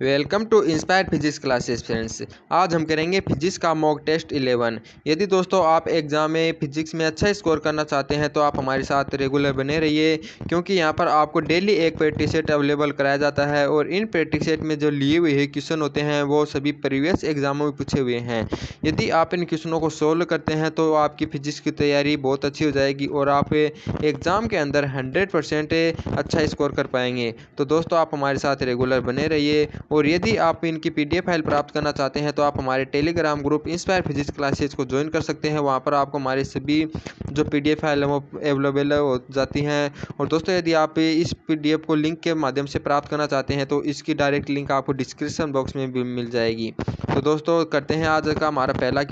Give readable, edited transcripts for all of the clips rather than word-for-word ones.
Welcome to Inspire Physics Classes friends. आज हम करेंगे फिजिक्स का मॉक टेस्ट 11। यदि दोस्तों आप एग्ज़ाम में फिजिक्स में अच्छा स्कोर करना चाहते हैं तो आप हमारे साथ रेगुलर बने रहिए, क्योंकि यहाँ पर आपको डेली एक प्रैक्टिस सेट अवेलेबल कराया जाता है और इन प्रैक्टिस सेट में जो लिए हुए हैं क्वेश्चन होते हैं वो सभी प्रीवियस एग्जामों में पूछे हुए हैं। यदि आप इन क्वेश्चनों को सोल्व करते हैं तो आपकी फिजिक्स की तैयारी बहुत अच्छी हो जाएगी और आप एग्ज़ाम के अंदर 100% अच्छा स्कोर कर पाएंगे। तो दोस्तों आप हमारे साथ रेगुलर बने रहिए, और यदि आप इनकी पीडीएफ फाइल प्राप्त करना चाहते हैं तो आप हमारे Telegram group inspire Physics classes को ज्वाइन कर सकते हैं। वहां पर आपको हमारे सभी जो पीडीएफ फाइल है वो अवेलेबल हो जाती हैं। और दोस्तों यदि आप इस पीडीएफ को लिंक के माध्यम से प्राप्त करना चाहते हैं तो इसकी डायरेक्ट लिंक आपको डिस्क्रिप्शन बॉक्स में भी मिल जाएगी। तो दोस्तों करते हैं आज का हमारा पहला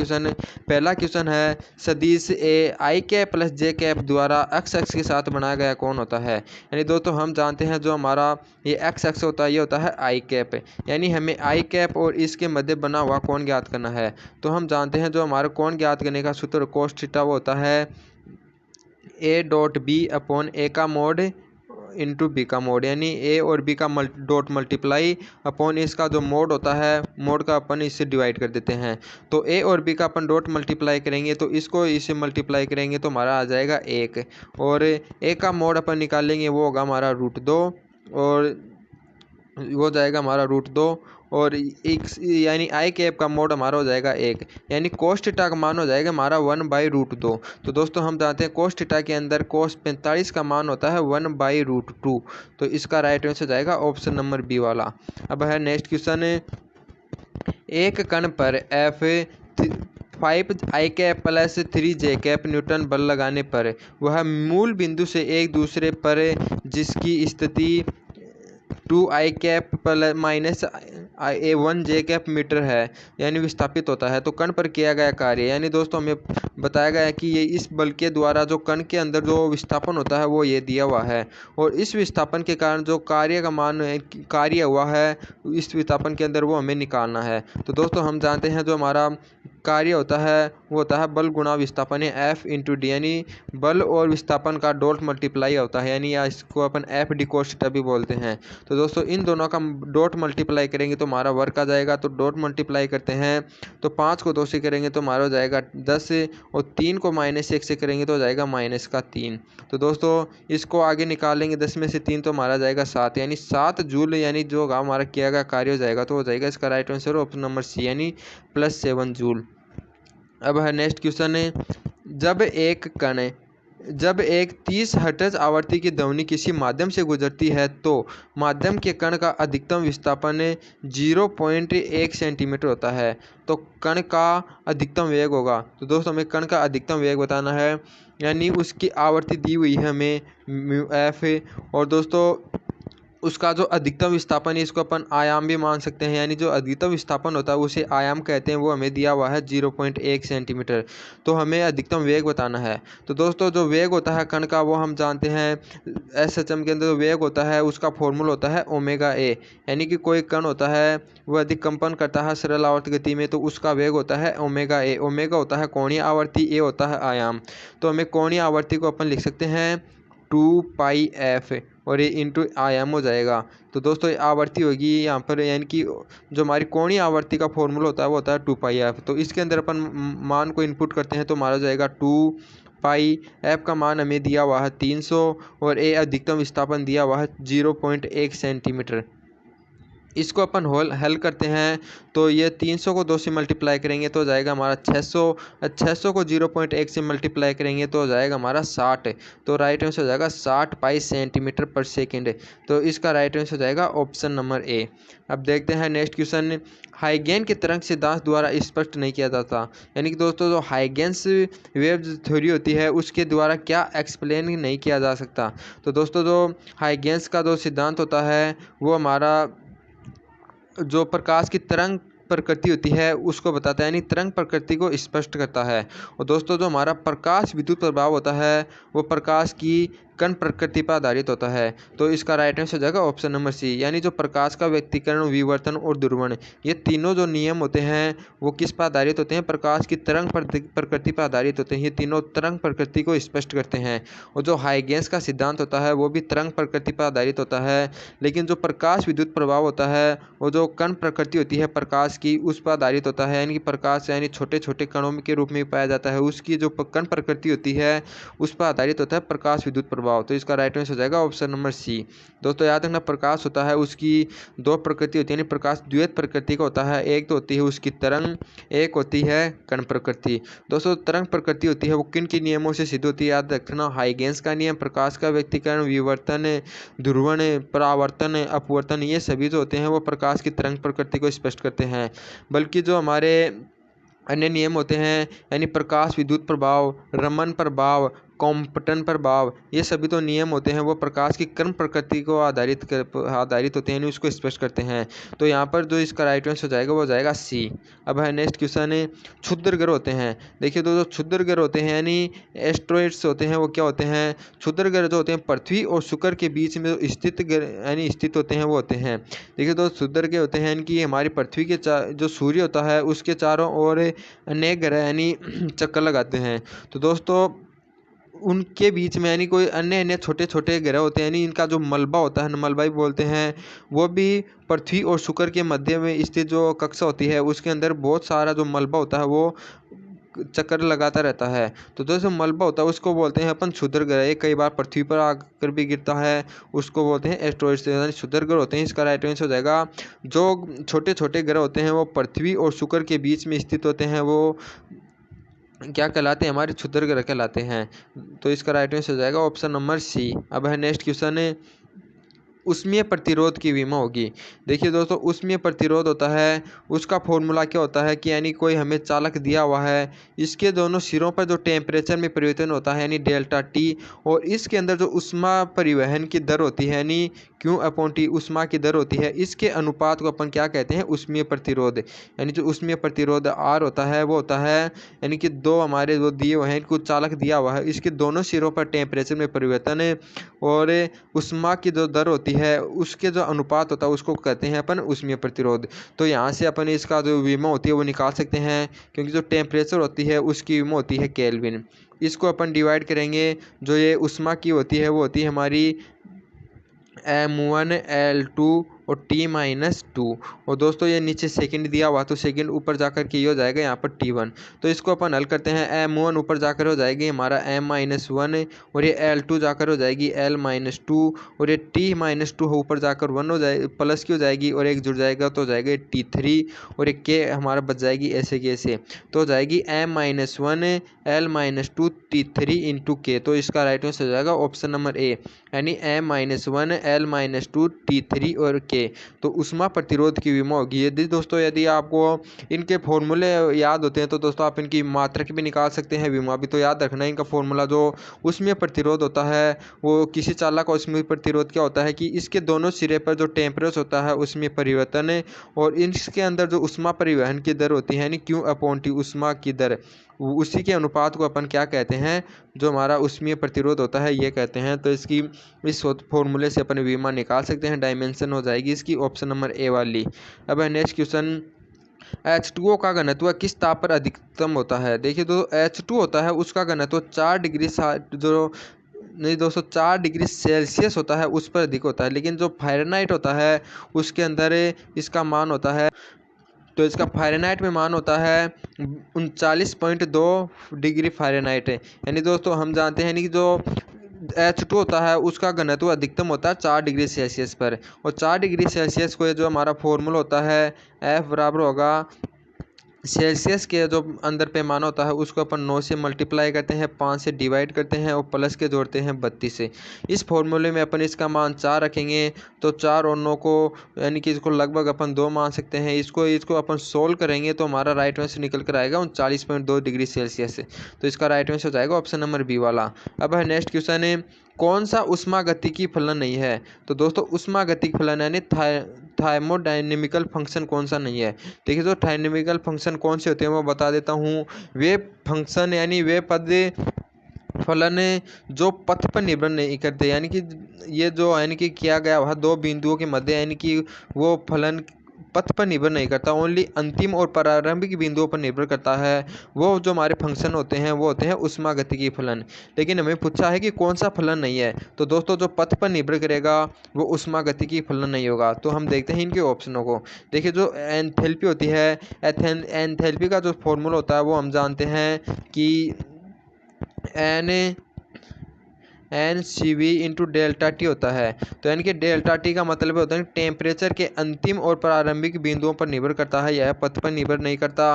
क्वेश्चन है सदिश ए आई कैप प्लस जे कैप द्वारा एक्स एक्स के साथ बनाया गया कौन होता है। यानी दोस्तों हम जानते हैं जो हमारा ये एक्स एक्स होता है ये होता है आई कैप, यानी हमें आई कैप और इसके मध्य बना हुआ कोण ज्ञात करना है। तो हम जानते हैं जो हमारा कोण ज्ञात करने का सूत्र कोस थीटा वो होता है ए डॉट बी अपॉन ए का मोड इंटू बी का मोड, यानी ए और बी का डॉट मल्टीप्लाई अपॉन इसका जो मोड होता है मोड का अपन इससे डिवाइड कर देते हैं। तो ए और बी का अपन डॉट मल्टीप्लाई करेंगे तो इसको इससे मल्टीप्लाई करेंगे तो हमारा आ जाएगा 1, और ए का मोड अपन निकालेंगे वो होगा हमारा √2, और वो जाएगा हमारा √2, और x यानी आई कैप का मोड हमारा हो जाएगा 1, यानी कोस थीटा का मान हो जाएगा हमारा 1/√2। तो दोस्तों हम जानते हैं कोस थीटा के अंदर कोस 45 का मान होता है 1/√2। तो इसका राइट आंसर जाएगा ऑप्शन नंबर बी वाला। अब है नेक्स्ट क्वेश्चन, एक कण पर एफ 5 आई कैप प्लस 3 जे कैप न्यूटन बल लगाने पर वह मूल बिंदु से एक दूसरे पर जिसकी स्थिति 2 आई कैप प्लस माइनस A1 जे कैप मीटर है यानी विस्थापित होता है, तो कण पर किया गया कार्य, यानी दोस्तों हमें बताया गया है कि ये इस बल के द्वारा जो कण के अंदर जो विस्थापन होता है वो ये दिया हुआ है, और इस विस्थापन के कारण जो कार्य का मान कार्य हुआ है इस विस्थापन के अंदर वो हमें निकालना है। तो दोस्तों हम जानते हैं जो हमारा कार्य होता है वो होता है बल गुणा विस्थापन है F/d, यानी बल और विस्थापन का डॉट मल्टीप्लाई होता है, यानी इसको अपन F/d cos थीटा भी बोलते हैं। तो दोस्तों इन दोनों का डॉट मल्टीप्लाई करेंगे तो हमारा वर्क आ जाएगा। तो डॉट मल्टीप्लाई करते हैं तो 5 को 2 से करेंगे तो हमारा हो जाएगा 10, और 3 को -1 से करेंगे तो हो जाएगा -3। तो दोस्तों इसको आगे निकालेंगे 10 में से 3 तो हमारा जाएगा 7, यानी 7 जूल, यानी जो हमारा किया गया कार्य हो जाएगा तो हो जाएगा इसका right answer option number C, यानी +7 जूल। अब है नेक्स्ट क्वेश्चन है, जब एक 30 हर्ट्ज आवृत्ति की ध्वनि किसी माध्यम से गुजरती है तो माध्यम के कण का अधिकतम विस्थापन 0.1 सेंटीमीटर होता है, तो कण का अधिकतम वेग होगा। तो दोस्तों हमें कण का अधिकतम वेग बताना है, यानी उसकी आवृत्ति दी हुई है हमें μf, और दोस्तों उसका जो अधिकतम विस्थापन है इसको अपन आयाम भी मान सकते हैं, यानी जो अधिकतम विस्थापन होता है उसे आयाम कहते हैं, वो हमें दिया हुआ है 0.1 सेंटीमीटर। तो हमें अधिकतम वेग बताना है। तो दोस्तों जो वेग होता है कण का वो हम जानते हैं SHM के अंदर जो वेग होता है उसका फॉर्मूला होता है ω/a, यानी कि कोई कण होता है वह अधिक कंपन करता है सरल आवर्त गति में तो उसका वेग होता है ω/a। ओमेगा होता है कोणीय आवर्ती, ए होता है आयाम। तो हमें कोणीय आवर्ती को अपन लिख सकते हैं 2πf, और ये इंटू आयाम हो जाएगा। तो दोस्तों आवर्ती होगी यहाँ पर, यानी कि जो हमारी कोणीय आवर्ती का फॉर्मूला होता है वो होता है 2πf। तो इसके अंदर अपन मान को इनपुट करते हैं तो हमारा जाएगा 2πf का मान हमें दिया हुआ है 300, और ए अधिकतम विस्थापन दिया हुआ है 0.1 सेंटीमीटर। इसको अपन हल करते हैं तो ये 300 को 2 से मल्टीप्लाई करेंगे तो हो जाएगा हमारा 600, 600 को 0.1 से मल्टीप्लाई करेंगे तो हो जाएगा हमारा 60। तो राइट आंसर हो जाएगा 60 पाई सेंटीमीटर पर सेकेंड। तो इसका राइट आंसर हो जाएगा ऑप्शन नंबर ए। अब देखते हैं नेक्स्ट क्वेश्चन, हाइगेन के तरंग सिद्धांत द्वारा स्पष्ट नहीं किया जाता, यानी कि दोस्तों जो हाइगेन्स वेव थ्योरी होती है उसके द्वारा क्या एक्सप्लेन नहीं किया जा सकता। तो दोस्तों जो हाइगेन्स का जो सिद्धांत होता है वो हमारा जो प्रकाश की तरंग प्रकृति होती है उसको बताता है, यानी तरंग प्रकृति को स्पष्ट करता है। और दोस्तों जो हमारा प्रकाश विद्युत प्रभाव होता है वो प्रकाश की कण प्रकृति पर आधारित होता है। तो इसका राइट आंसर हो जाएगा ऑप्शन नंबर सी, यानी जो प्रकाश का व्यक्तीकरण, विवर्तन और ध्रुवण, ये तीनों जो नियम होते हैं वो किस पर आधारित होते हैं? प्रकाश की तरंग प्रकृति पर आधारित होते हैं। ये तीनों तरंग प्रकृति को स्पष्ट करते हैं। और जो हाइगेंस का सिद्धांत होता है वो भी तरंग प्रकृति पर आधारित होता है, लेकिन जो प्रकाश विद्युत प्रभाव होता है वो जो कण प्रकृति होती है प्रकाश की, उस पर आधारित होता है। यानी कि प्रकाश यानी छोटे छोटे कणों के रूप में पाया जाता है, उसकी जो कण प्रकृति होती है उस पर आधारित होता है प्रकाश विद्युत प्रभाव। तो इसका राइट आंसर हो जाएगा ऑप्शन नंबर सी। दोस्तों याद रखना, प्रकाश होता है उसकी दो प्रकृति होती है, यानी प्रकाश द्वैत प्रकृति का होता है। एक तो होती है उसकी तरंग, एक होती है कण प्रकृति। दोस्तों तरंग प्रकृति होती है वो किन किन नियमों से सिद्ध होती है? याद रखना, हाइगेंस का नियम, प्रकाश का व्यक्तीकरण, विवर्तन, ध्रुवण, परावर्तन, अपवर्तन, ये सभी जो होते हैं वो प्रकाश की तरंग प्रकृति को स्पष्ट करते हैं। बल्कि जो हमारे अन्य नियम होते हैं, यानी प्रकाश विद्युत प्रभाव, रमन प्रभाव, कॉम्पटन प्रभाव, ये सभी तो नियम होते हैं वो प्रकाश की कण प्रकृति को आधारित होते हैं, यानी उसको स्पष्ट करते हैं। तो यहाँ पर जो इसका राइट आंसर हो जाएगा वो हो जाएगा सी। अब है नेक्स्ट क्वेश्चन है, क्षुद्र ग्रह होते हैं। देखिए दोस्तों, क्षुद्र ग्रह होते हैं यानी एस्ट्रॉइड्स होते हैं, वो क्या होते हैं? क्षुद्र ग्रह जो होते हैं पृथ्वी और शुक्र के बीच में जो स्थित यानी स्थित होते हैं वो होते हैं। देखिए दोस्तों, क्षुद्र ग्रह होते हैं इनकी हमारी पृथ्वी के जो सूर्य होता है उसके चारों ओर अनेक ग्रह यानी चक्कर लगाते हैं। तो दोस्तों उनके बीच में यानी कोई अन्य अन्य छोटे छोटे ग्रह होते हैं, यानी इनका जो मलबा होता है, मलबा ही बोलते हैं, वो भी पृथ्वी और शुक्र के मध्य में स्थित जो कक्षा होती है उसके अंदर बहुत सारा जो मलबा होता है वो चक्कर लगाता रहता है। तो दोस्तों मलबा होता है उसको बोलते हैं अपन क्षुद्र ग्रह। ये कई बार पृथ्वी पर आकर भी गिरता है, उसको बोलते हैं एस्ट्रॉइड्स, यानी क्षुद्र ग्रह होते हैं। इसका राइट आंसर हो जाएगा, जो छोटे छोटे ग्रह होते हैं वो पृथ्वी और शुक्र के बीच में स्थित होते हैं वो क्या कहलाते हैं? हमारे क्षुद्र ग्रह कहलाते हैं। तो इसका राइट आंसर हो जाएगा ऑप्शन नंबर सी। अब है नेक्स्ट क्वेश्चन है, उष्मीय प्रतिरोध की विमा होगी। देखिए दोस्तों, उष्मीय प्रतिरोध होता है उसका फॉर्मूला क्या होता है कि यानी कोई हमें चालक दिया हुआ है, इसके दोनों सिरों पर जो टेम्परेचर में परिवर्तन होता है यानी डेल्टा टी, और इसके अंदर जो उष्मा परिवहन की दर होती है यानी Q/T उष्मा की दर होती है, इसके अनुपात को अपन क्या कहते हैं? उष्मीय प्रतिरोध। यानी जो उष्मीय प्रतिरोध R होता है वो होता है यानी कि दो हमारे जो दिए हुए हैं, इनको चालक दिया हुआ है, इसके दोनों सिरों पर टेम्परेचर में परिवर्तन और उष्मा की जो दर होती है उसके जो अनुपात होता है उसको कहते हैं अपन उष्मीय प्रतिरोध। तो यहाँ से अपन इसका जो विमा होती है वो निकाल सकते हैं, क्योंकि जो टेम्परेचर होती है उसकी विमा होती है केल्विन। इसको अपन डिवाइड करेंगे, जो ये उष्मा की होती है वो होती है हमारी M1 L2 और T-2। और दोस्तों ये नीचे सेकंड दिया हुआ तो सेकंड ऊपर जाकर के ये हो जाएगा यहाँ पर T1। तो इसको अपन हल करते हैं, M1 ऊपर जाकर हो जाएगी हमारा M-1 और ये L2 जाकर हो जाएगी L-2 और ये T-2 ऊपर जाकर 1 हो जाए प्लस की हो जाएगी और एक जुड़ जाएगा तो हो जाएगा T3 और एक K हमारा बच जाएगी ऐसे के ऐसे, तो हो जाएगी M-1 L-2 T3 into K। तो इसका राइट आंसर हो जाएगा ऑप्शन नंबर ए, यानी M-1 L-2 T3 और K। तो उष्मा प्रतिरोध की विमा होगी। यदि आपको इनके फॉर्मूले याद होते हैं तो दोस्तों आप इनकी मात्रक भी निकाल सकते हैं, विमा भी। तो याद रखना इनका फॉर्मूला जो उष्मीय प्रतिरोध होता है वो किसी चालक का उष्मीय प्रतिरोध क्या होता है कि इसके दोनों सिरे पर जो टेम्परेचर होता है उसमें परिवर्तन है और इसके अंदर जो उष्मा परिवहन की दर होती है यानी Q/T उष्मा की दर, उसी के अनुपात को अपन क्या कहते हैं? जो हमारा उष्मीय प्रतिरोध होता है ये कहते हैं। तो इस फॉर्मूले से अपन विमा निकाल सकते हैं, डायमेंशन हो जाएगी इसकी ऑप्शन नंबर ए वाली। अब है नेक्स्ट क्वेश्चन, H2O का घनत्व किस ताप पर अधिकतम होता है? देखिए तो H2 होता है उसका घनत्व 4 डिग्री जो नहीं दोस्तों 4 डिग्री सेल्सियस होता है उस पर अधिक होता है, लेकिन जो फ़ारेनहाइट होता है उसके अंदर इसका मान होता है, तो इसका फ़ारेनहाइट में मान होता है 39.2 डिग्री फ़ारेनहाइट। यानी दोस्तों हम जानते हैं कि जो H2 होता है उसका घनत्व अधिकतम होता है 4 डिग्री सेल्सियस पर, और 4 डिग्री सेल्सियस को जो हमारा फॉर्मूला होता है F बराबर होगा सेल्सियस के जो अंदर पैमाना होता है उसको अपन 9 से मल्टीप्लाई करते हैं, 5 से डिवाइड करते हैं और प्लस के जोड़ते हैं 32 से। इस फॉर्मूले में अपन इसका मान 4 रखेंगे तो 4 और 9 को यानी कि इसको लगभग अपन 2 मान सकते हैं। इसको अपन सोल्व करेंगे तो हमारा राइट आंसर निकल कर आएगा 39.2 डिग्री सेल्सियस। तो इसका राइट आंसर हो जाएगा ऑप्शन नंबर बी वाला। अब है नेक्स्ट क्वेश्चन है, कौन सा उष्मागतिकी फलन नहीं है? तो दोस्तों उष्मागतिकी फलन यानी थार्मोडायनेमिकल फंक्शन कौन सा नहीं है? देखिए तो डायनेमिकल फंक्शन कौन से होते हैं वो बता देता हूँ। वे फंक्शन यानी वे पद फलन जो पथ पर निर्भर नहीं करते, यानी कि ये जो यानी कि किया गया वह दो बिंदुओं के मध्य, यानी कि वो फलन पथ पर निर्भर नहीं करता, ओनली अंतिम और प्रारंभिक बिंदुओं पर निर्भर करता है। वो जो हमारे फंक्शन होते हैं वो होते हैं ऊष्मागतिकी फलन। लेकिन हमें पूछा है कि कौन सा फलन नहीं है, तो दोस्तों जो पथ पर निर्भर करेगा वो ऊष्मागतिकी फलन नहीं होगा। तो हम देखते हैं इनके ऑप्शनों को। देखिए जो एंथैल्पी होती है, एंथैल्पी का जो फॉर्मूला होता है वो हम जानते हैं कि NCV इंटू डेल्टा टी होता है। तो यानी कि डेल्टा टी का मतलब होता है टेम्परेचर के अंतिम और प्रारंभिक बिंदुओं पर निर्भर करता है, यह पथ पर निर्भर नहीं करता।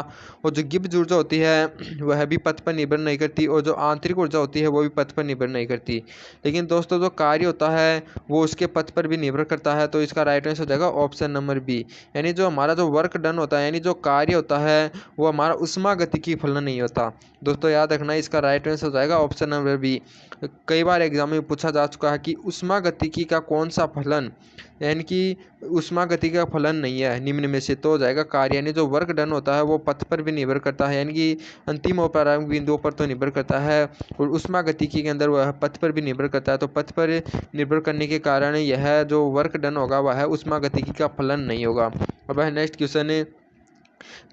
और जो गिब्स ऊर्जा होती है वह भी पथ पर निर्भर नहीं करती, और जो आंतरिक ऊर्जा होती है वो भी पथ पर निर्भर नहीं करती। लेकिन दोस्तों जो कार्य होता है वो उसके पथ पर भी निर्भर करता है। तो इसका राइट आंसर हो जाएगा ऑप्शन नंबर बी, यानी जो हमारा जो वर्क डन होता है, यानी जो कार्य होता है वो हमारा ऊष्मागतिकी फलन नहीं होता। दोस्तों याद रखना, इसका राइट आंसर हो जाएगा ऑप्शन नंबर बी। कई बार एग्जाम में पूछा जा चुका है कि ऊष्मागतिकी का कौन सा फलन, यानी कि ऊष्मागतिकी का फलन नहीं है निम्न में से, तो हो जाएगा कार्य, यानी जो वर्क डन होता है वो पथ पर भी निर्भर करता है, यानी कि अंतिम और प्रारंभिक बिंदुओं पर तो निर्भर करता है, और ऊष्मागतिकी के अंदर वह पथ पर भी निर्भर करता है। तो पथ पर निर्भर करने के कारण यह जो वर्क डन होगा वह ऊष्मागतिकी का फलन नहीं होगा। अब है नेक्स्ट क्वेश्चन है,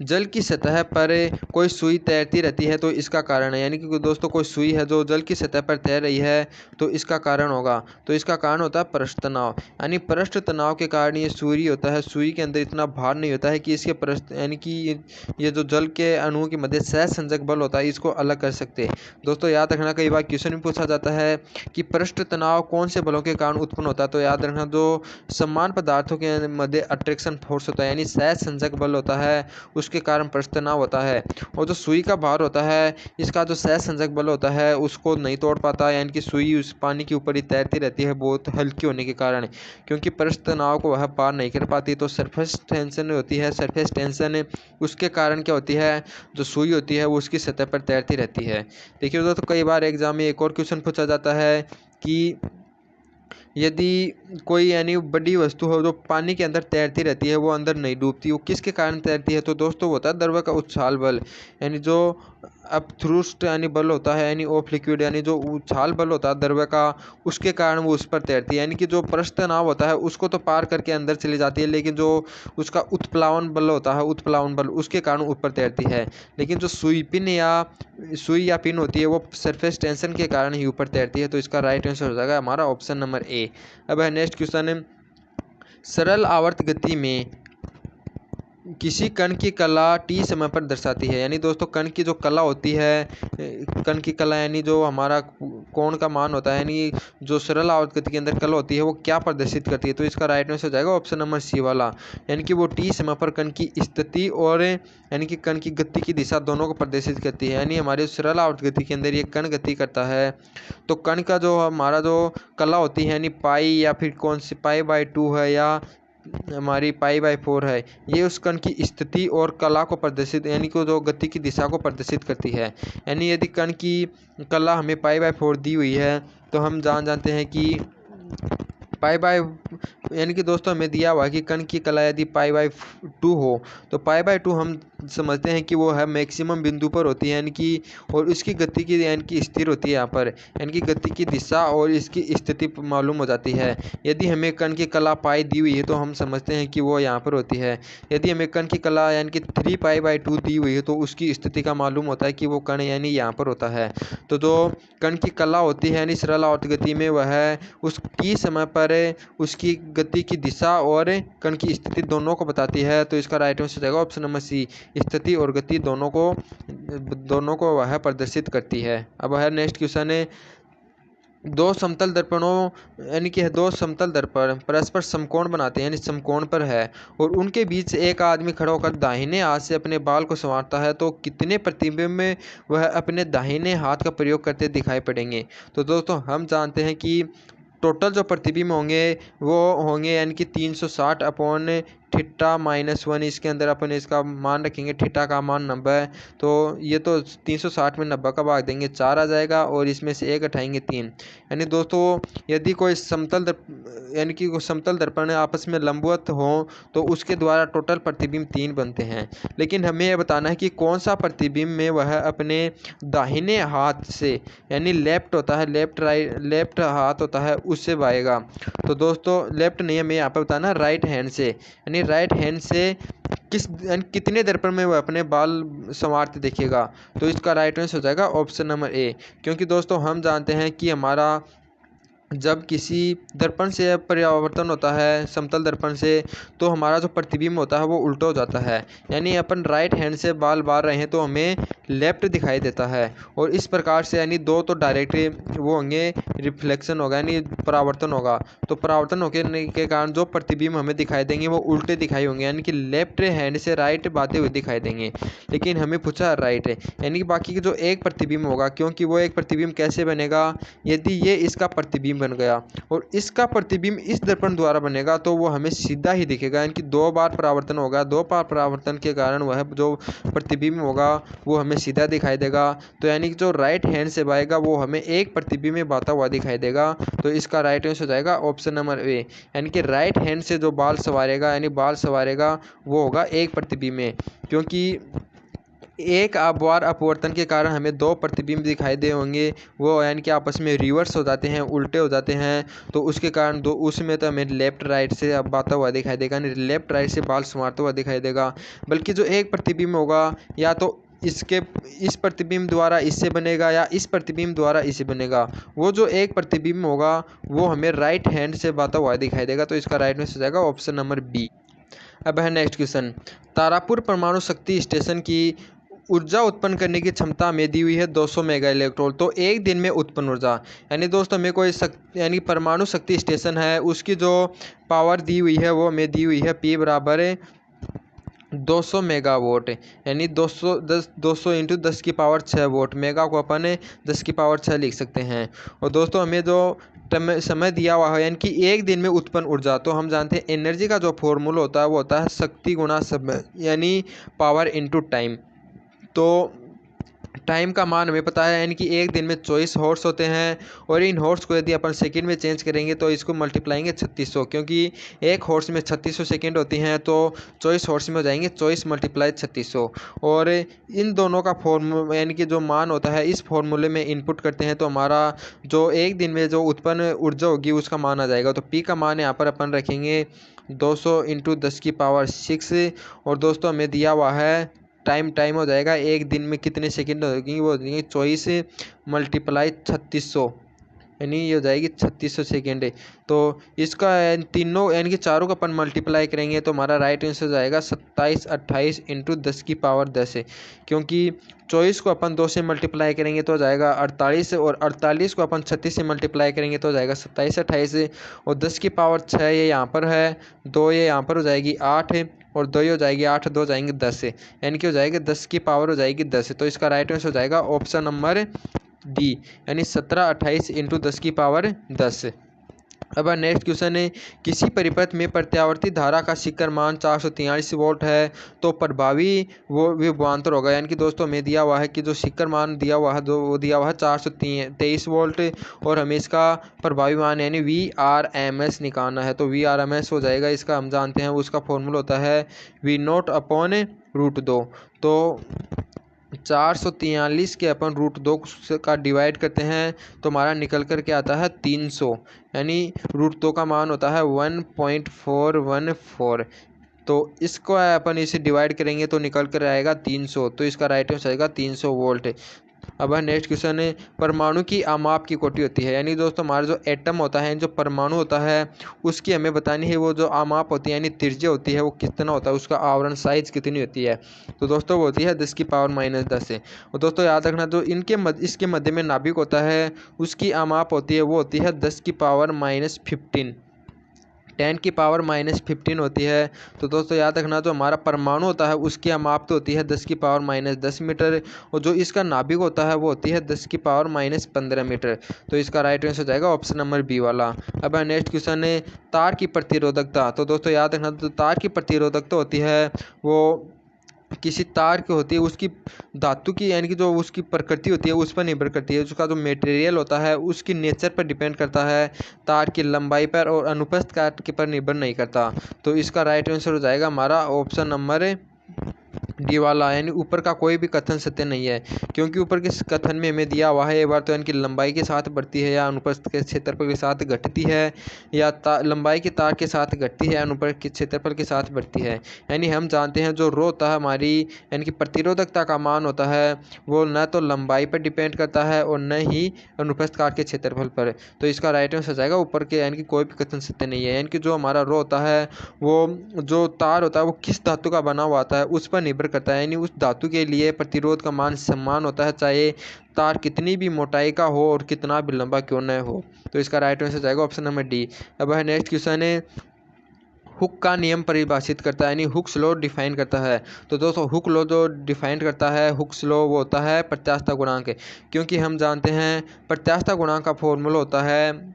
जल की सतह पर कोई सुई तैरती रहती है तो इसका कारण है, यानी कि दोस्तों कोई सुई है जो जल की सतह पर तैर रही है तो इसका कारण होगा। तो इसका कारण होता है पृष्ठ तनाव, यानी पृष्ठ तनाव के कारण ये सुई होता है, सुई के अंदर इतना भार नहीं होता है कि इसके पृष्ठ, यानी कि ये जो जल के अणुओं के मध्य सहसंजक बल होता है इसको अलग कर सकते। दोस्तों याद रखना, कई बार क्वेश्चन में पूछा जाता है कि पृष्ठ तनाव कौन से बलों के कारण उत्पन्न होता है, तो याद रखना जो समान पदार्थों के मध्य अट्रैक्शन फोर्स होता है, यानी सहसंजक बल होता है, उसके कारण पृष्ठ तनाव होता है। और जो सुई का भार होता है इसका जो सहसंजक बल होता है उसको नहीं तोड़ पाता, यानी कि सुई उस पानी के ऊपर ही तैरती रहती है बहुत हल्की होने के कारण, क्योंकि पृष्ठ तनाव को वह पार नहीं कर पाती। तो सरफेस टेंशन होती है, सरफेस टेंशन, उसके कारण क्या होती है, जो सुई होती है वो उसकी सतह पर तैरती रहती है। देखिए दोस्तों कई बार एग्जाम में एक और क्वेश्चन पूछा जाता है कि यदि कोई यानी बड़ी वस्तु हो जो पानी के अंदर तैरती रहती है वो अंदर नहीं डूबती, वो किसके कारण तैरती है, तो दोस्तों वो होता है द्रव का उछाल बल, यानी जो अपथ्रुस्ट यानी बल होता है, यानी ऑफ लिक्विड, यानी जो उछाल बल होता है द्रव का, उसके कारण वो उस पर तैरती है। यानी कि जो पृष्ठ तनाव होता है उसको तो पार करके अंदर चली जाती है, लेकिन जो उसका उत्प्लावन बल होता है, उत्प्लावन बल, उसके कारण ऊपर तैरती है। लेकिन जो सुई या पिन होती है वो सरफेस टेंशन के कारण ही ऊपर तैरती है। तो इसका राइट आंसर हो जाएगा हमारा ऑप्शन नंबर ए। अब है नेक्स्ट क्वेश्चन, सरल आवर्त गति में किसी कण की कला टी समय पर दर्शाती है, यानी दोस्तों कण की जो कला होती है, कण की कला यानी जो हमारा कोण का मान होता है, यानी जो सरल आवर्त गति के अंदर कला होती है वो क्या प्रदर्शित करती है, तो इसका राइट आंसर हो जाएगा ऑप्शन नंबर सी वाला, यानी कि वो टी समय पर कण की स्थिति और यानी कि कण की गति की दिशा दोनों को प्रदर्शित करती है। यानी हमारे सरल आवर्त गति के अंदर ये कण गति करता है, तो कण का जो हमारा जो कला होती है, यानी पाई या फिर कौन सी पाई/2 है या हमारी पाई/4 है, ये उस कण की स्थिति और कला को प्रदर्शित, यानी कि जो गति की दिशा को प्रदर्शित करती है। यानी यदि कण की कला हमें पाई/4 दी हुई है तो हम जानते हैं कि यानी कि दोस्तों हमें दिया हुआ है कि कण की कला यदि पाई/2 हो तो पाई/2 हम समझते हैं कि वो है मैक्सिमम बिंदु पर होती है, यानी कि और इसकी गति की यानी कि स्थिर होती है यहाँ पर, यानी कि गति की दिशा और इसकी स्थिति मालूम हो जाती है। यदि हमें कण की कला पाई दी हुई है तो हम समझते हैं कि वो यहाँ पर होती है। यदि हमें कण की कला यानी कि 3π/2 दी हुई है तो उसकी स्थिति का मालूम होता है कि वो कण यानी यहाँ पर होता है। तो जो कण की कला होती है यानी सरल आवर्त गति में वह उस टी समय पर उसकी गति की दिशा और कण की स्थिति दोनों को बताती है। तो इसका राइट आंसर हो जाएगा ऑप्शन नंबर सी, स्थिति और गति दोनों को वह प्रदर्शित करती है। अब है नेक्स्ट क्वेश्चन है, दो समतल दर्पणों यानी कि दो समतल दर्पण परस्पर समकोण बनाते हैं, यानी समकोण पर है, और उनके बीच एक आदमी खड़ा होकर दाहिने हाथ से अपने बाल को संवारता है, तो कितने प्रतिबिंब में वह अपने दाहिने हाथ का प्रयोग करते दिखाई पड़ेंगे। तो दोस्तों हम जानते हैं कि टोटल जो प्रतिबिंब होंगे वो होंगे यानी कि 360/, थीटा -1 इसके अंदर अपन इसका मान रखेंगे, थीटा का मान 90 है, तो ये तो 360 में 90 का भाग देंगे 4 आ जाएगा और इसमें से 1 हटाएंगे 3। यानी दोस्तों यदि कोई समतल दर्पण आपस में लंबवत हो तो उसके द्वारा टोटल प्रतिबिंब 3 बनते हैं। लेकिन हमें यह बताना है कि कौन सा प्रतिबिंब में वह अपने दाहिने हाथ से, यानी लेफ्ट होता है, लेफ्ट हाथ होता है, उससे बाएगा। तो दोस्तों लेफ्ट नहीं, हमें यहाँ पर बताना राइट हैंड से, यानी राइट हैंड से कितने दर्पण में वह अपने बाल संवारते दिखेगा। तो इसका राइट आंसर हो जाएगा ऑप्शन नंबर ए। क्योंकि दोस्तों हम जानते हैं कि हमारा जब किसी दर्पण से परावर्तन होता है समतल दर्पण से, तो हमारा जो प्रतिबिंब होता है वो उल्टा हो जाता है। यानी अपन राइट हैंड से बाल बार रहे हैं तो हमें लेफ्ट दिखाई देता है, और इस प्रकार से यानी दो तो डायरेक्ट वो होंगे, रिफ्लेक्शन होगा यानी परावर्तन होगा। तो परावर्तन होने के कारण जो प्रतिबिंब हमें दिखाई देंगे वो उल्टे दिखाई होंगे, यानी कि लेफ्ट हैंड से राइट बाते हुए दिखाई देंगे। लेकिन हमें पूछा राइट है, यानी कि बाकी जो एक प्रतिबिंब होगा, क्योंकि वो एक प्रतिबिंब कैसे बनेगा, यदि ये इसका प्रतिबिंब बन गया और इसका प्रतिबिंब इस दर्पण द्वारा बनेगा तो वो हमें सीधा ही दिखेगा, यानी कि 2 बार परावर्तन होगा, 2 बार परावर्तन के कारण वह जो प्रतिबिंब होगा वो हमें सीधा दिखाई देगा। तो यानी कि जो राइट हैंड से बाएगा वो हमें एक प्रतिबिंब में बाता हुआ दिखाई देगा। तो इसका राइट आंसर हो जाएगा ऑप्शन नंबर ए, यानी कि राइट हैंड से जो बाल संवारेगा, यानी बाल संवारेगा, वो होगा एक प्रतिबिंब में। क्योंकि एक बार अपवर्तन के कारण हमें 2 प्रतिबिंब दिखाई दे होंगे, वो यानी कि आपस में रिवर्स हो जाते हैं, उल्टे हो जाते हैं। तो उसके कारण दो उसमें तो हमें लेफ्ट राइट से अब आता हुआ दिखाई देगा, नहीं लेफ्ट राइट से बाल संवारता हुआ दिखाई देगा। बल्कि जो एक प्रतिबिंब होगा या तो इस प्रतिबिंब द्वारा इससे बनेगा या इस प्रतिबिंब द्वारा इससे बनेगा। वो जो एक प्रतिबिंब होगा वो हमें राइट हैंड से बाता हुआ दिखाई देगा। तो इसका राइट आंसर हो जाएगा ऑप्शन नंबर बी। अब है नेक्स्ट क्वेश्चन, तारापुर परमाणु शक्ति स्टेशन की ऊर्जा उत्पन्न करने की क्षमता हमें दी हुई है 200 मेगा इलेक्ट्रॉन। तो एक दिन में उत्पन्न ऊर्जा, यानी दोस्तों हमें कोई यानी परमाणु शक्ति स्टेशन है, उसकी जो पावर दी हुई है वो हमें दी हुई है P बराबर 200 मेगावाट, यानी 200 इंटू 10 की पावर 6 वोट। मेगा को अपन 10 की पावर 6 लिख सकते हैं। और दोस्तों हमें जो समय दिया हुआ है, यानी कि एक दिन में उत्पन्न ऊर्जा, तो हम जानते हैं एनर्जी का जो फॉर्मूला होता है वो होता है शक्ति गुणा समय, यानी पावर इनटू टाइम। तो टाइम का मान हमें पता है, यानी कि एक दिन में 24 हॉर्स होते हैं, और इन हॉर्स को यदि अपन सेकंड में चेंज करेंगे तो इसको मल्टीप्लाएंगे 3600, क्योंकि एक हॉर्स में 3600 सेकंड होती हैं, तो 24 हॉर्स में हो जाएंगे 24 × 3600। और इन दोनों का फॉर्मूला यानी कि जो मान होता है इस फॉर्मूले में इनपुट करते हैं तो हमारा जो एक दिन में जो उत्पन्न ऊर्जा होगी उसका मान आ जाएगा। तो पी का मान यहाँ पर अपन रखेंगे 200 इंटू 10 की पावर 6। और दोस्तों हमें दिया हुआ है टाइम हो जाएगा एक दिन में कितने सेकंड होगी, वो हो जाएंगे 24 × 3600, यानी ये हो जाएगी 3600 सेकेंड। तो इसका तीनों यानी कि चारों का अपन मल्टीप्लाई करेंगे तो हमारा राइट आंसर हो जाएगा 27 28 इंटू 10 की पावर 10 है। क्योंकि 24 को अपन 2 से मल्टीप्लाई करेंगे तो हो जाएगा 48, और 48 को अपन 36 से मल्टीप्लाई करेंगे तो हो जाएगा 27 28, और 10 की पावर 6 ये यहाँ पर है, 2 ये यहाँ पर हो जाएगी 8 है, और 2 हो जाएगी 8, 2 जाएंगे 10 है, यानी कि हो जाएगा 10 की पावर हो जाएगी 10। तो इसका राइट आंसर हो जाएगा ऑप्शन नंबर डी, यानी 17 28 इंटू 10 की पावर 10। अब नेक्स्ट क्वेश्चन है, किसी परिपथ में प्रत्यावर्ती धारा का शिखर मान 443 वोल्ट है तो प्रभावी वो विभवांतर होगा। यानी कि दोस्तों हमें दिया हुआ है कि जो शिखर मान दिया हुआ है वो दिया हुआ है 423 वोल्ट, और हमें इसका प्रभावी मान यानी VRMS निकालना है। तो VRMS हो जाएगा, इसका हम जानते हैं उसका फॉर्मूला होता है V0/√2। तो 443 के अपन √2 का डिवाइड करते हैं तो हमारा निकल कर के आता है 300, यानी √2 का मान होता है 1.414। तो इसको अपन इसे डिवाइड करेंगे तो निकल कर आएगा 300। तो इसका राइट आंसर आएगा 300 वोल्ट। अब है नेक्स्ट क्वेश्चन है, परमाणु की आमाप की कोटि होती है। यानी दोस्तों हमारा जो एटम होता है, जो परमाणु होता है उसकी हमें बतानी है वो जो आमाप होती है यानी त्रिज्या होती है वो कितना होता है, उसका आवरण साइज कितनी होती है। तो दोस्तों वो होती है 10 की पावर -10 है। और दोस्तों याद रखना जो इसके मध्य में नाभिक होता है उसकी आमाप होती है वो होती है 10 की पावर -15 10⁻⁻15 होती है। तो दोस्तों याद रखना, जो हमारा परमाणु होता है उसकी अमाप होती है 10⁻10 मीटर, और जो इसका नाभिक होता है वो होती है 10⁻15 मीटर। तो इसका राइट आंसर हो जाएगा ऑप्शन नंबर बी वाला। अब नेक्स्ट क्वेश्चन है तार की प्रतिरोधकता। तो दोस्तों याद रखना, तो तार की प्रतिरोधकता होती है वो किसी तार की होती है उसकी धातु की, यानी कि जो उसकी प्रकृति होती है उस पर निर्भर करती है। उसका जो मटेरियल होता है उसकी नेचर पर डिपेंड करता है, तार की लंबाई पर और अनुप्रस्थ काट के पर निर्भर नहीं करता। तो इसका राइट आंसर हो जाएगा हमारा ऑप्शन नंबर डी वाला, यानी ऊपर का कोई भी कथन सत्य नहीं है, क्योंकि ऊपर के कथन में हमें दिया हुआ है एक बार तो इनकी लंबाई के साथ बढ़ती है या अनुप्रस्थ के क्षेत्रफल के साथ घटती है, या लंबाई के तार के साथ घटती है, अनुप्रस्थ के क्षेत्रफल के साथ बढ़ती है। यानी हम जानते हैं जो रो होता है हमारी, यानी कि प्रतिरोधकता का मान होता है वो न तो लंबाई पर डिपेंड करता है और न ही अनुप्रस्थ काट के क्षेत्रफल पर। तो इसका राइट आंसर जाएगा ऊपर के, यानी कि कोई भी कथन सत्य नहीं है। यानी कि जो हमारा रो होता है वो जो तार होता है वो किस धातु का बना हुआ आता है उस पर निर्भर करता है, यानी उस धातु के लिए प्रतिरोध का मान समान होता है, चाहे तार कितनी भी मोटाई का हो और कितना भी लंबा क्यों न हो। तो इसका राइट आंसर जाएगा ऑप्शन नंबर डी। अब है नेक्स्ट क्वेश्चन है हुक का नियम परिभाषित करता है, यानी हुक्स लॉ डिफाइन करता है। तो दोस्तों हुक लॉ जो डिफाइन करता है, हुक्स लॉ वो होता है प्रत्यास्थता गुणांक, क्योंकि हम जानते हैं प्रत्यास्थता गुणांक का फॉर्मूला होता है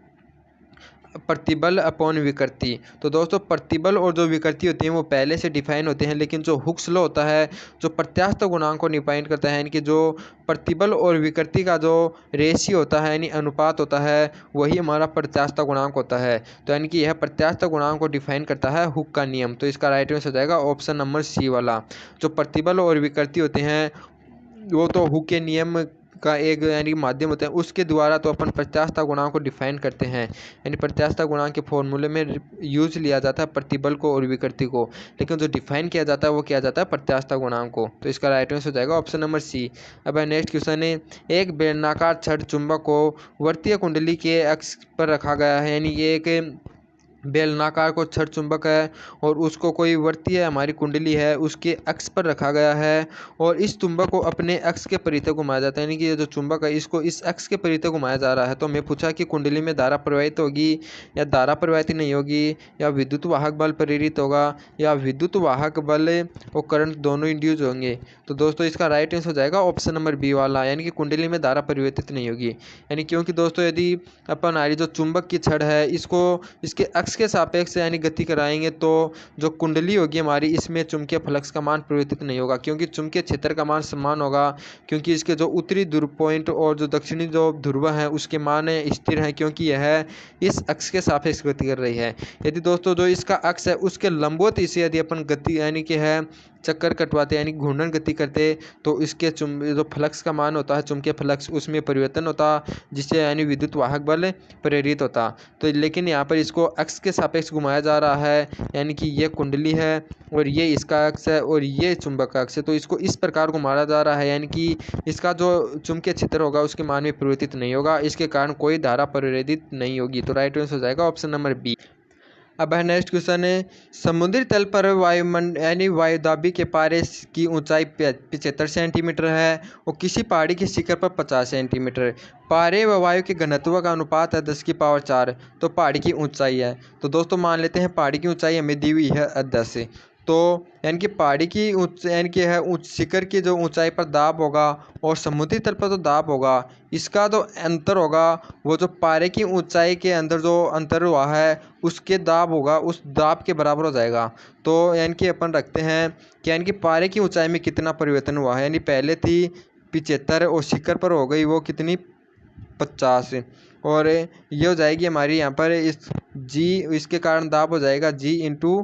प्रतिबल अपॉन विकृति। तो दोस्तों प्रतिबल और जो विकृति होती है वो पहले से डिफाइन होते हैं, लेकिन जो हुक्स लॉ होता है जो प्रत्यास्थ गुणांक को डिफाइन करता है, यानी कि जो प्रतिबल और विकृति का जो रेशियो होता है यानी अनुपात होता है वही हमारा प्रत्यास्थ गुणांक होता है। तो यानी कि यह प्रत्यास्थ गुणांक को डिफाइन करता है हुक का नियम। तो इसका राइट आंसर हो जाएगा ऑप्शन नंबर सी वाला। जो प्रतिबल और विकृति होते हैं वो तो हुक के नियम का एक यानी माध्यम होता है, उसके द्वारा तो अपन प्रत्यास्थता गुणांक को डिफाइन करते हैं, यानी प्रत्यास्थता गुणांक के फॉर्मूले में यूज लिया जाता है प्रतिबल को और विकृति को, लेकिन जो डिफाइन किया जाता है वो किया जाता है प्रत्यास्थता गुणांक को। तो इसका राइट आंसर हो जाएगा ऑप्शन नंबर सी। अब नेक्स्ट क्वेश्चन है एक बेलनाकार छड़ चुंबक को वर्तीय कुंडली के अक्ष पर रखा गया है, यानी ये एक बेलनाकार को छड़ चुंबक है और उसको कोई वर्तीय हमारी कुंडली है उसके अक्ष पर रखा गया है, और इस चुंबक को अपने अक्ष के परिधि घुमाया जाता है, यानी कि ये जो चुंबक है इसको इस अक्ष के परिधि घुमाया जा रहा है। तो मैं पूछा कि कुंडली में धारा प्रवाहित होगी या धारा प्रवाहित नहीं होगी, या विद्युत वाहक बल प्रेरित होगा या विद्युत वाहक बल और करंट दोनों इंड्यूस होंगे। तो दोस्तों इसका राइट आंसर हो जाएगा ऑप्शन नंबर बी वाला, यानी कि कुंडली में धारा परिवर्तित नहीं होगी। यानी क्योंकि दोस्तों यदि अपन हमारी जो चुंबक की छड़ है इसको इसके अक्ष के सापेक्ष यानी गति कराएंगे तो जो कुंडली होगी हमारी इसमें चुंबकीय फ्लक्स का मान परिवर्तित नहीं होगा, क्योंकि चुंबकीय क्षेत्र का मान समान होगा, क्योंकि इसके जो उत्तरी ध्रुव पॉइंट और जो दक्षिणी जो ध्रुव है उसके मान स्थिर हैं, क्योंकि यह इस अक्ष के सापेक्ष गति कर रही है। यदि दोस्तों जो इसका अक्ष है उसके लंबवत इसे यदि अपन गति यानी कि है चक्कर कटवाते यानी घूर्णन गति करते तो इसके जो फ्लक्स का मान होता है चुंबकीय फ्लक्स उसमें परिवर्तन होता, जिससे यानी विद्युत वाहक बल प्रेरित होता। तो लेकिन यहाँ पर इसको अक्ष के सापेक्ष घुमाया जा रहा है, यानी कि ये कुंडली है और ये इसका अक्ष है और ये चुंबक का अक्ष है, तो इसको इस प्रकार घुमाया जा रहा है, यानी कि इसका जो चुंबकीय क्षेत्र होगा उसके मान में परिवर्तित नहीं होगा, इसके कारण कोई धारा प्रेरित नहीं होगी। तो राइट आंसर हो जाएगा ऑप्शन नंबर बी। अब है नेक्स्ट क्वेश्चन है समुद्री तल पर वायुमंड यानी वायुदाबी के पारे की ऊंचाई 75 सेंटीमीटर है और किसी पहाड़ी की शिखर पर 50 सेंटीमीटर। पारे व वायु के घनत्व का अनुपात है 10⁴ तो पहाड़ी की ऊंचाई है। तो दोस्तों मान लेते हैं पहाड़ी की ऊंचाई हमें दी हुई है 10, तो यानी कि पहाड़ी की यानी कि है शिखर की जो ऊंचाई पर दाब होगा और समुद्री तल पर जो दाब होगा इसका जो अंतर होगा वो जो पारे की ऊंचाई के अंदर जो अंतर हुआ है उसके दाब होगा उस दाब के बराबर हो जाएगा। तो यानी कि अपन रखते हैं कि यानी कि पारे की ऊंचाई में कितना परिवर्तन हुआ है, यानी पहले थी 75 और शिखर पर हो गई वो कितनी 50, और ये हो जाएगी हमारी यहाँ पर इस जी, इसके कारण दाब हो जाएगा जी इंटू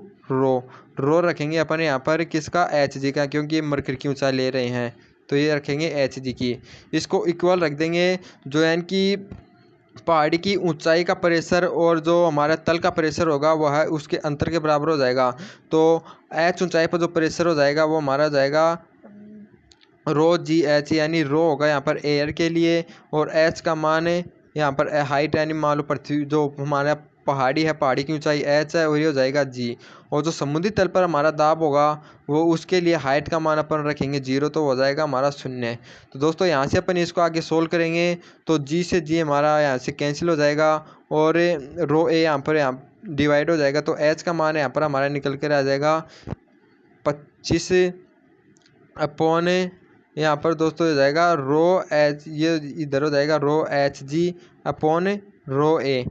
रो रखेंगे अपन यहाँ पर किसका एच जी का, क्योंकि मरकरी की ऊंचाई ले रहे हैं तो ये रखेंगे एच जी की। इसको इक्वल रख देंगे जो यानी कि पहाड़ी की ऊंचाई का प्रेशर और जो हमारा तल का प्रेशर होगा वह है उसके अंतर के बराबर हो जाएगा। तो एच ऊंचाई पर जो प्रेशर हो जाएगा वो हमारा जाएगा रो जी एच, यानी रो होगा यहाँ पर एयर के लिए और एच का मान यहाँ पर हाइट यानी मान लो पृथ्वी जो हमारा पहाड़ी है पहाड़ी की ऊंचाई एच है और ये हो जाएगा जी, और जो समुद्री तल पर हमारा दाब होगा वो उसके लिए हाइट का मान अपन रखेंगे 0 तो हो जाएगा हमारा 0। तो दोस्तों यहाँ से अपन इसको आगे सोल्व करेंगे तो जी से जी हमारा यहाँ से कैंसिल हो जाएगा और रो ए यहाँ पर डिवाइड हो जाएगा तो एच का मान यहाँ पर हमारा निकल कर आ जाएगा 25 अपॉन यहाँ पर दोस्तों हो जाएगा रो एच, ये इधर हो जाएगा रो एच जी अपॉन रो ए।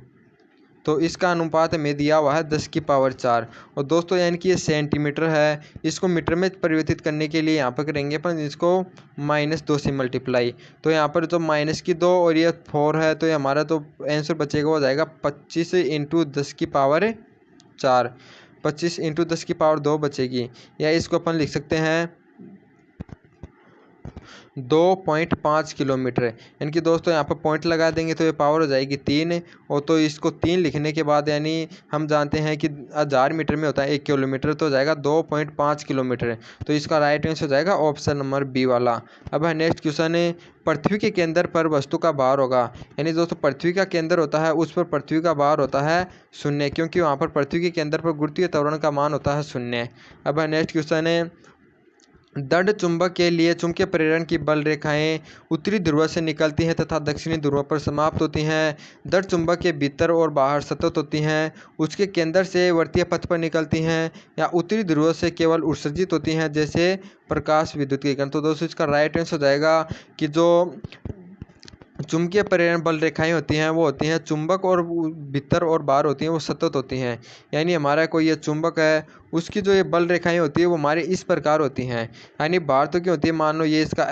तो इसका अनुपात हमें दिया हुआ है 10 की पावर 4 और दोस्तों यानी कि ये सेंटीमीटर है। इसको मीटर में परिवर्तित करने के लिए यहाँ पर करेंगे पर इसको -2 से मल्टीप्लाई। तो यहाँ पर जो -2 और ये 4 है तो ये हमारा तो आंसर बचेगा हो जाएगा 25 × 10 की पावर 4। 25 × 10 की पावर 2 बचेगी, या इसको अपन लिख सकते हैं 2.5 किलोमीटर। यानी कि दोस्तों यहाँ पर पॉइंट लगा देंगे तो ये पावर हो जाएगी 3 और तो इसको 3 लिखने के बाद यानी हम जानते हैं कि 1000 मीटर में होता है 1 किलोमीटर, तो हो जाएगा 2.5 किलोमीटर। तो इसका राइट आंसर हो जाएगा ऑप्शन नंबर बी वाला। अब है नेक्स्ट क्वेश्चन है, पृथ्वी के केंद्र पर वस्तु का भार होगा। यानी दोस्तों पृथ्वी का केंद्र होता है उस पर पृथ्वी का भार होता है 0, क्योंकि वहाँ पर पृथ्वी के केंद्र पर गुरुत्वीय त्वरण का मान होता है 0। अब है नेक्स्ट क्वेश्चन है, दंड चुंबक के लिए चुंबकीय प्रेरण की बल रेखाएं उत्तरी ध्रुव से निकलती हैं तथा दक्षिणी ध्रुव पर समाप्त होती हैं। दंड चुंबक के भीतर और बाहर सतत होती हैं, उसके केंद्र से वर्तीय पथ पर निकलती हैं या उत्तरी ध्रुव से केवल उत्सर्जित होती हैं जैसे प्रकाश विद्युत के कण। तो दोस्तों इसका राइट आंसर हो जाएगा कि जो चुंबकीय प्रेरण बल रेखाएं होती हैं वो होती हैं चुंबक और भीतर और बाहर होती हैं वो सतत होती हैं। यानी हमारा कोई ये चुंबक है उसकी जो ये बल रेखाएं होती है वो हमारे इस प्रकार होती हैं। यानी बाहर तो क्या होती है, मान लो ये इसका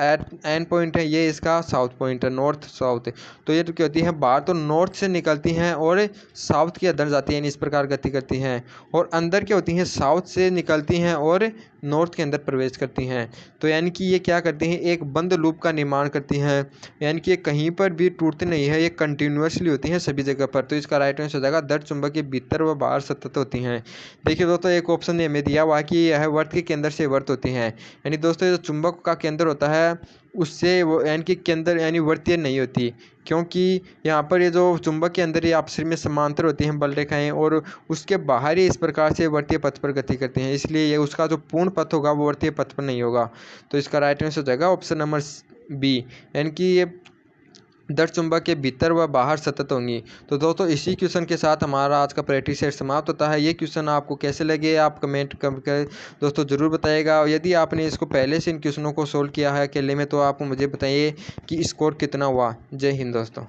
एंड पॉइंट है, ये इसका साउथ पॉइंट है, नॉर्थ साउथ। तो ये तो क्या होती है, बाहर तो नॉर्थ से निकलती हैं और साउथ के अंदर जाती हैं, इस प्रकार गति करती हैं। और अंदर क्या होती हैं, साउथ से निकलती हैं और नॉर्थ के अंदर प्रवेश करती हैं। तो यानी कि ये क्या करती हैं, एक बंद लूप का निर्माण करती हैं। यानी कि ये कहीं पर भी टूटती नहीं है, ये कंटिन्यूसली होती हैं सभी जगह पर। तो इसका राइट आंसर हो जाएगा दंड चुंबक के भीतर व बाहर सतत होती हैं। देखिए दोस्तों एक ऑप्शन ने हमें दिया हुआ कि यह वर्त के केंद्र से वर्त होती हैं। यानी दोस्तों जो चुंबक का केंद्र होता है उससे वो यानी कि केंद्र यानी वर्तीय नहीं होती, क्योंकि यहाँ पर ये जो चुंबक के अंदर ये आपस में समांतर होती हैं बल रेखाएं और उसके बाहर ही इस प्रकार से वर्तीय पथ पर गति करती हैं, इसलिए ये उसका जो पूर्ण पथ होगा वो वर्तीय पथ पर नहीं होगा। तो इसका राइट आंसर हो जाएगा ऑप्शन नंबर बी, यानी कि ये दंड चुंबक के भीतर व बाहर सतत होंगी। तो दोस्तों इसी क्वेश्चन के साथ हमारा आज का प्रैक्टिस सेट समाप्त होता है। ये क्वेश्चन आपको कैसे लगे आप कमेंट कर दोस्तों ज़रूर बताइएगा। और यदि आपने इसको पहले से इन क्वेश्चनों को सोल्व किया है अकेले में तो आप मुझे बताइए कि स्कोर कितना हुआ। जय हिंद दोस्तों।